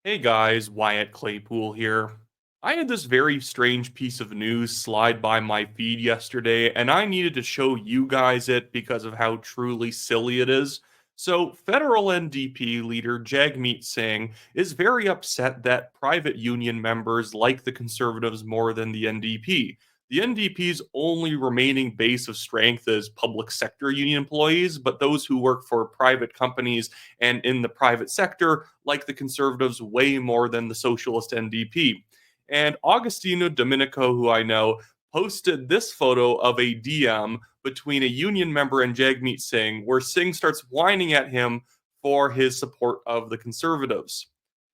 Hey guys, Wyatt Claypool here. I had this very strange piece of news slide by my feed yesterday, and I needed to show you guys it because of how truly silly it is. So, federal NDP leader Jagmeet Singh is very upset that private union members like the Conservatives more than the NDP. The NDP's only remaining base of strength is public sector union employees, but those who work for private companies and in the private sector like the Conservatives way more than the Socialist NDP. And Augustino Domenico, who I know, posted this photo of a DM between a union member and Jagmeet Singh, where Singh starts whining at him for his support of the Conservatives.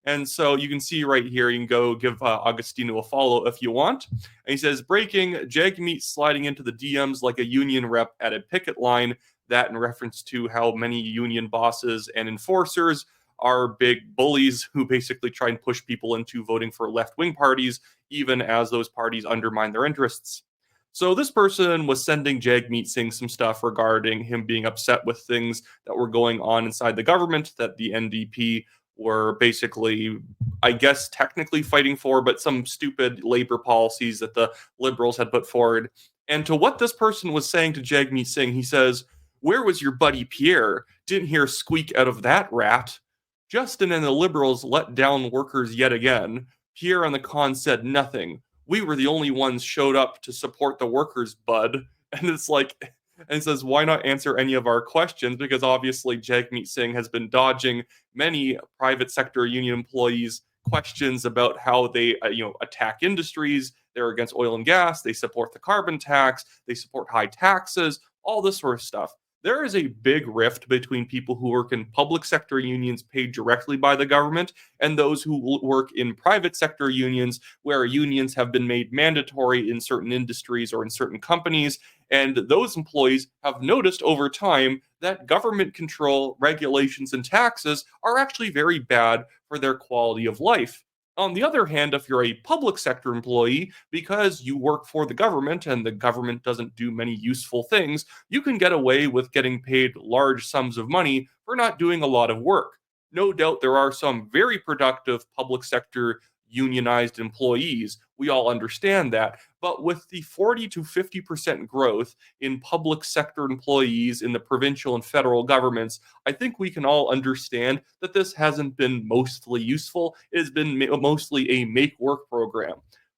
And so you can see right here, you can go give Augustino a follow if you want. And he says, breaking, Jagmeet sliding into the DMs like a union rep at a picket line. That in reference to how many union bosses and enforcers are big bullies who basically try and push people into voting for left wing parties, even as those parties undermine their interests. So this person was sending Jagmeet Singh some stuff regarding him being upset with things that were going on inside the government that the NDP were basically, I guess, technically fighting for, but some stupid labor policies that the liberals had put forward. And to what this person was saying to Jagmeet Singh, he says, "Where was your buddy Pierre? Didn't hear squeak out of that rat." Justin and the Liberals let down workers yet again. Pierre and the Con said nothing. We were the only ones showed up to support the workers, bud. And it's like, and it says, why not answer any of our questions? Because obviously Jagmeet Singh has been dodging many private sector union employees' questions about how they, attack industries. They're against oil and gas. They support the carbon tax. They support high taxes. All this sort of stuff. There is a big rift between people who work in public sector unions paid directly by the government and those who work in private sector unions where unions have been made mandatory in certain industries or in certain companies. And those employees have noticed over time that government control, regulations, and taxes are actually very bad for their quality of life. On the other hand, if you're a public sector employee, because you work for the government and the government doesn't do many useful things, you can get away with getting paid large sums of money for not doing a lot of work. No doubt there are some very productive public sector unionized employees. We all understand that. But with the 40 to 50% growth in public sector employees in the provincial and federal governments, I think we can all understand that this hasn't been mostly useful. It has been mostly a make work program.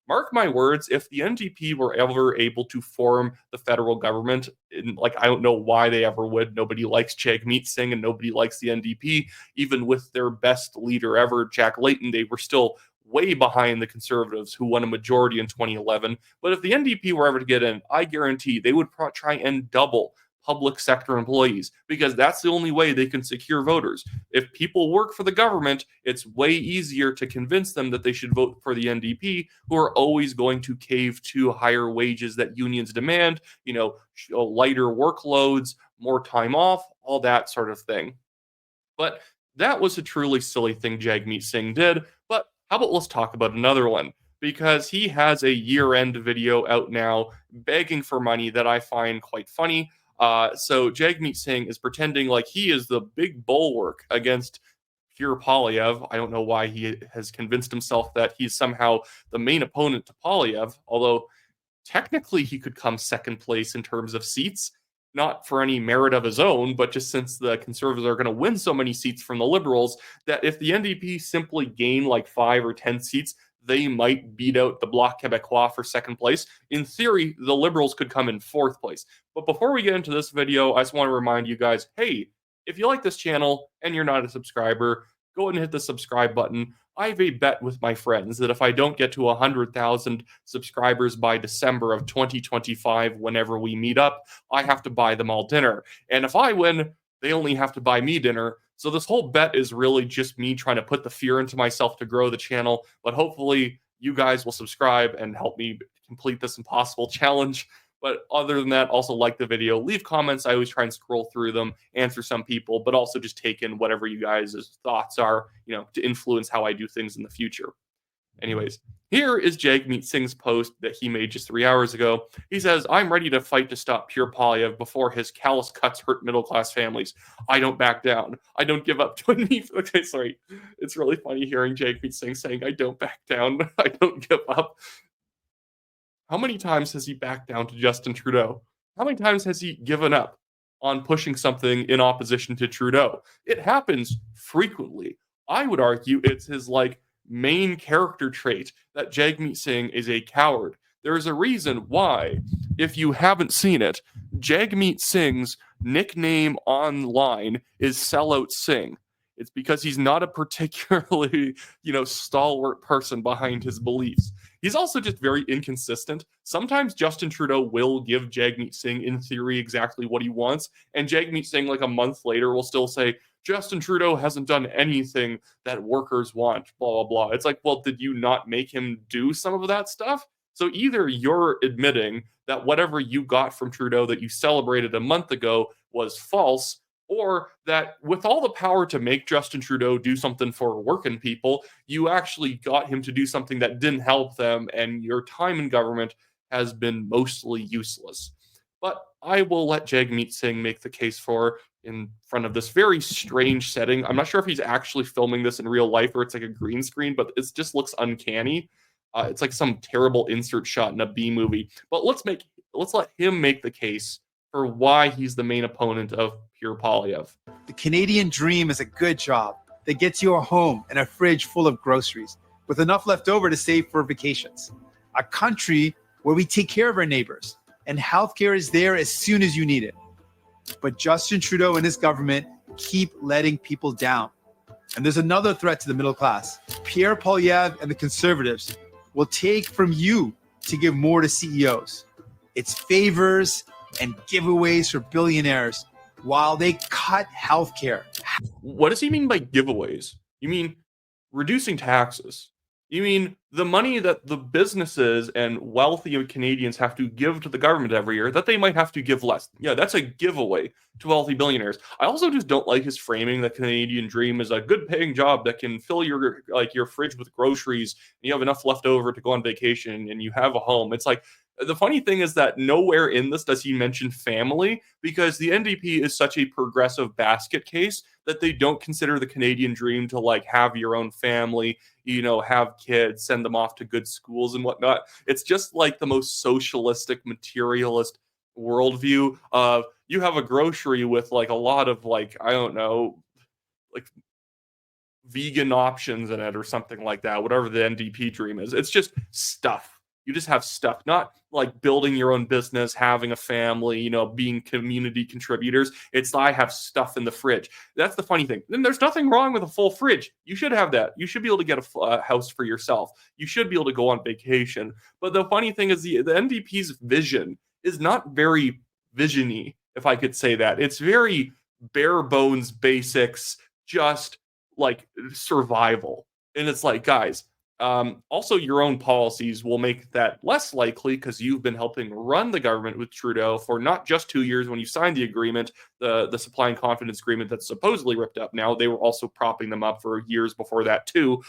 Mark my words, if the NDP were ever able to form the federal government, like I don't know why they ever would. Nobody likes Jagmeet Singh and nobody likes the NDP. Even with their best leader ever, Jack Layton, they were still way behind the Conservatives, who won a majority in 2011. But if the NDP were ever to get in, I guarantee they would try and double public sector employees because that's the only way they can secure voters. If people work for the government, it's way easier to convince them that they should vote for the NDP, who are always going to cave to higher wages that unions demand, lighter workloads, more time off, all that sort of thing. But that was a truly silly thing Jagmeet Singh did. But how about let's talk about another one? Because he has a year end video out now begging for money that I find quite funny. So Jagmeet Singh is pretending like he is the big bulwark against Pierre Poilievre. I don't know why he has convinced himself that he's somehow the main opponent to Poilievre, although technically he could come second place in terms of seats, not for any merit of his own, but just since the Conservatives are going to win so many seats from the Liberals, that if the NDP simply gain like 5 or 10 seats, they might beat out the Bloc Québécois for second place. In theory, the Liberals could come in fourth place. But before we get into this video, I just want to remind you guys, hey, if you like this channel and you're not a subscriber, go ahead and hit the subscribe button. I have a bet with my friends that if I don't get to 100,000 subscribers by December of 2025, whenever we meet up, I have to buy them all dinner. And if I win, they only have to buy me dinner. So this whole bet is really just me trying to put the fear into myself to grow the channel. But hopefully you guys will subscribe and help me complete this impossible challenge. But other than that, also like the video, leave comments. I always try and scroll through them, answer some people, but also just take in whatever you guys' thoughts are, to influence how I do things in the future. Anyways, Here is Jagmeet Singh's post that he made just 3 hours ago. He says, I'm ready to fight to stop Pierre Poilievre before his callous cuts hurt middle-class families. I don't back down. I don't give up. Join me. Okay, sorry. It's really funny hearing Jagmeet Singh saying, I don't back down. I don't give up. How many times has he backed down to Justin Trudeau? How many times has he given up on pushing something in opposition to Trudeau? It happens frequently. I would argue it's his main character trait that Jagmeet Singh is a coward. There's a reason why, if you haven't seen it, Jagmeet Singh's nickname online is Sellout Singh. It's because he's not a particularly, stalwart person behind his beliefs. He's also just very inconsistent. Sometimes Justin Trudeau will give Jagmeet Singh, in theory, exactly what he wants, and Jagmeet Singh, a month later, will still say, Justin Trudeau hasn't done anything that workers want, blah, blah, blah. It's well, did you not make him do some of that stuff? So either you're admitting that whatever you got from Trudeau that you celebrated a month ago was false, or that with all the power to make Justin Trudeau do something for working people, you actually got him to do something that didn't help them, and your time in government has been mostly useless. But I will let Jagmeet Singh make the case for in front of this very strange setting. I'm not sure if he's actually filming this in real life or it's a green screen, but it just looks uncanny. It's some terrible insert shot in a B movie. But let's let him make the case for why he's the main opponent of Pierre Poilievre. The Canadian dream is a good job that gets you a home and a fridge full of groceries with enough left over to save for vacations. A country where we take care of our neighbors and healthcare is there as soon as you need it. But Justin Trudeau and his government keep letting people down. And there's another threat to the middle class. Pierre Poilievre and the Conservatives will take from you to give more to CEOs. It's favors and giveaways for billionaires while they cut healthcare. What does he mean by giveaways? You mean reducing taxes? You mean the money that the businesses and wealthy Canadians have to give to the government every year that they might have to give less? Yeah, that's a giveaway to wealthy billionaires. I also just don't like his framing that Canadian dream is a good paying job that can fill your fridge with groceries and you have enough left over to go on vacation and you have a home. It's the funny thing is that nowhere in this does he mention family, because the NDP is such a progressive basket case that they don't consider the Canadian dream to have your own family, have kids, send them off to good schools and whatnot. It's just the most socialistic, materialist worldview of you have a grocery with a lot of I don't know, vegan options in it or something like that, whatever the NDP dream is. It's just stuff. You just have stuff, not building your own business, having a family, being community contributors. It's I have stuff in the fridge. That's the funny thing. Then there's nothing wrong with a full fridge. You should have that. You should be able to get a house for yourself. You should be able to go on vacation. But the funny thing is the NDP's vision is not very visiony, if I could say that. It's very bare bones basics, just survival. And it's guys, also, your own policies will make that less likely because you've been helping run the government with Trudeau for not just 2 years when you signed the agreement, the supply and confidence agreement that's supposedly ripped up now. They were also propping them up for years before that too,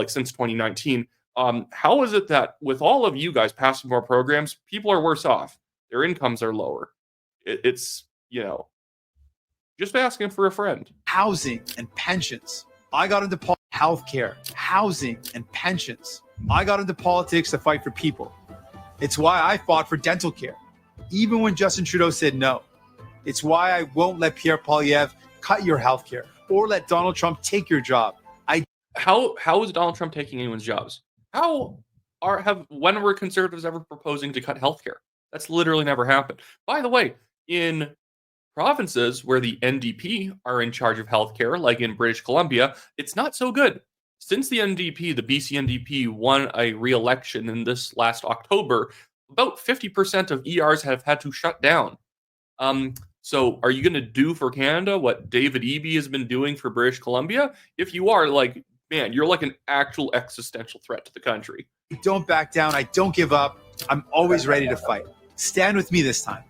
since 2019. How is it that with all of you guys passing more programs, people are worse off? Their incomes are lower. It's just asking for a friend. Housing and pensions. I got into healthcare, housing, and pensions. I got into politics to fight for people. It's why I fought for dental care, even when Justin Trudeau said no. It's why I won't let Pierre Poilievre cut your healthcare or let Donald Trump take your job. How is Donald Trump taking anyone's jobs? When were conservatives ever proposing to cut healthcare? That's literally never happened. By the way, in provinces where the NDP are in charge of healthcare, like in British Columbia, it's not so good. Since the NDP, the BC NDP, won a re-election in this last October, about 50% of ERs have had to shut down. So are you going to do for Canada what David Eby has been doing for British Columbia? If you are, man, you're an actual existential threat to the country. I don't back down. I don't give up. I'm always ready to fight. Stand with me this time.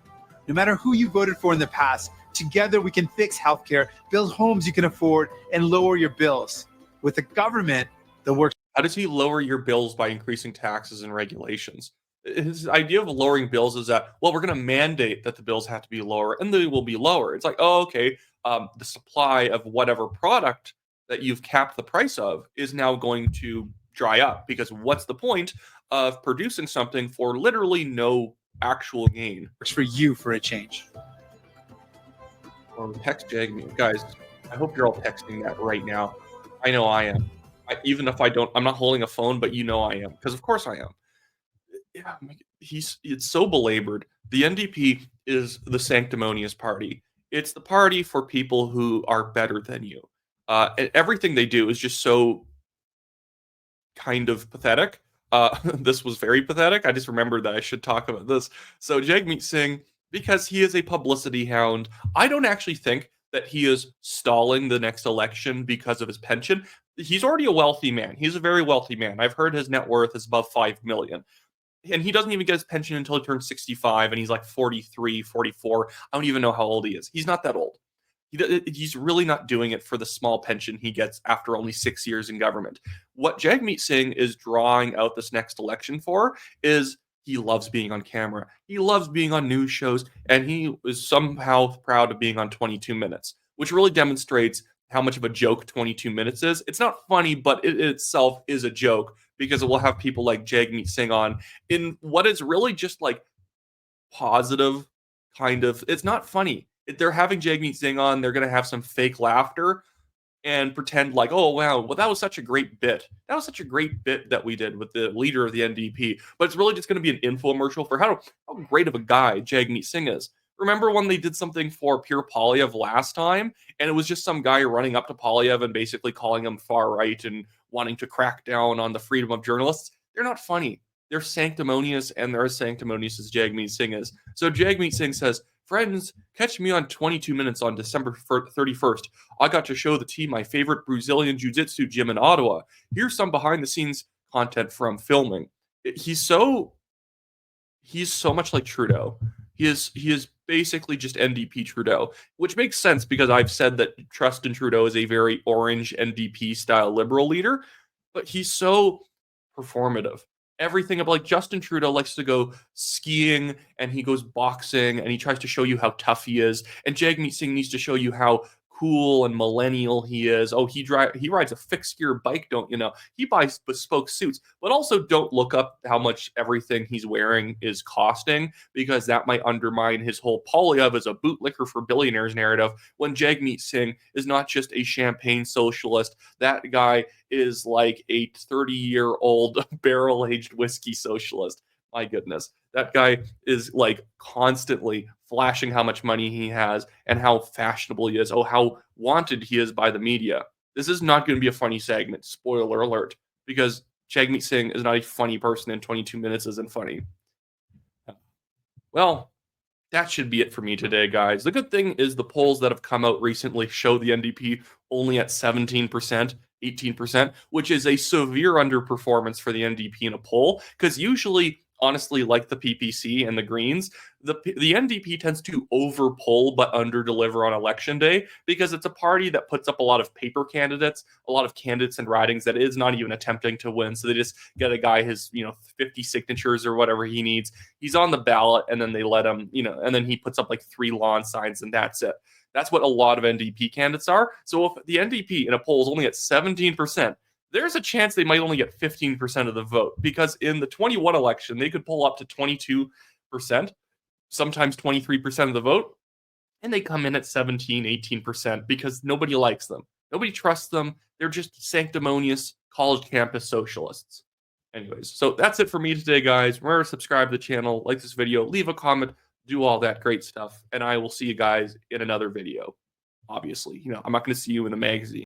No matter who you voted for in the past, together we can fix healthcare, build homes you can afford, and lower your bills. With a government that works How does he lower your bills by increasing taxes and regulations? His idea of lowering bills is that, well, we're going to mandate that the bills have to be lower and they will be lower. It's like, oh, okay, the supply of whatever product that you've capped the price of is now going to dry up because what's the point of producing something for literally no actual gain? Works for you for a change. Or text Jagmeet. Guys, I hope you're all texting that right now. I know I am. Even if I don't, I'm not holding a phone, but you know I am, because of course I am. Yeah, it's so belabored. The NDP is the sanctimonious party. It's the party for people who are better than you. And everything they do is just so kind of pathetic. This was very pathetic. I just remembered that I should talk about this. So Jagmeet Singh, because he is a publicity hound, I don't actually think that he is stalling the next election because of his pension. He's already a wealthy man. He's a very wealthy man. I've heard his net worth is above 5 million. And he doesn't even get his pension until he turns 65 and he's like 43, 44. I don't even know how old he is. He's not that old. He's really not doing it for the small pension he gets after only 6 years in government. What Jagmeet Singh is drawing out this next election for is he loves being on camera. He loves being on news shows, and he is somehow proud of being on 22 Minutes, which really demonstrates how much of a joke 22 Minutes is. It's not funny, but it itself is a joke because it will have people like Jagmeet Singh on in what is really just like positive kind of. It's not funny. They're having Jagmeet Singh on. They're going to have some fake laughter and pretend like, oh, wow, well, that was such a great bit. That was such a great bit that we did with the leader of the NDP. But it's really just going to be an infomercial for how great of a guy Jagmeet Singh is. Remember when they did something for Pierre Poilievre last time, and it was just some guy running up to Poilievre and basically calling him far right and wanting to crack down on the freedom of journalists? They're not funny. They're sanctimonious, and they're as sanctimonious as Jagmeet Singh is. So Jagmeet Singh says, friends, catch me on 22 Minutes on December 31st. I got to show the team my favorite Brazilian jiu-jitsu gym in Ottawa. Here's some behind-the-scenes content from filming. He's so much like Trudeau. He is basically just NDP Trudeau, which makes sense because I've said that Justin Trudeau is a very orange NDP style liberal leader, but he's so performative. Everything about like Justin Trudeau likes to go skiing and he goes boxing and he tries to show you how tough he is. And Jagmeet Singh needs to show you how cool and millennial he is. Oh, he rides a fixed gear bike, don't you know? He buys bespoke suits, but also don't look up how much everything he's wearing is costing because that might undermine his whole Poilievre as a bootlicker for billionaires narrative when Jagmeet Singh is not just a champagne socialist. That guy is like a 30-year-old barrel-aged whiskey socialist. My goodness. That guy is like constantly flashing how much money he has and how fashionable he is. Oh, how wanted he is by the media. This is not going to be a funny segment. Spoiler alert. Because Jagmeet Singh is not a funny person and 22 Minutes isn't funny. Well, that should be it for me today, guys. The good thing is the polls that have come out recently show the NDP only at 17%, 18%, which is a severe underperformance for the NDP in a poll, because usually, honestly, like the PPC and the Greens, the NDP tends to overpoll but underdeliver on election day because it's a party that puts up a lot of paper candidates, a lot of candidates and ridings that is not even attempting to win. So they just get a guy his 50 signatures or whatever he needs. He's on the ballot, and then they let him, and then he puts up like 3 lawn signs, and that's it. That's what a lot of NDP candidates are. So if the NDP in a poll is only at 17%, there's a chance they might only get 15% of the vote because in the 21 election, they could pull up to 22%, sometimes 23% of the vote, and they come in at 17, 18% because nobody likes them. Nobody trusts them. They're just sanctimonious college campus socialists. Anyways, so that's it for me today, guys. Remember to subscribe to the channel, like this video, leave a comment, do all that great stuff, and I will see you guys in another video. Obviously, I'm not going to see you in the magazine.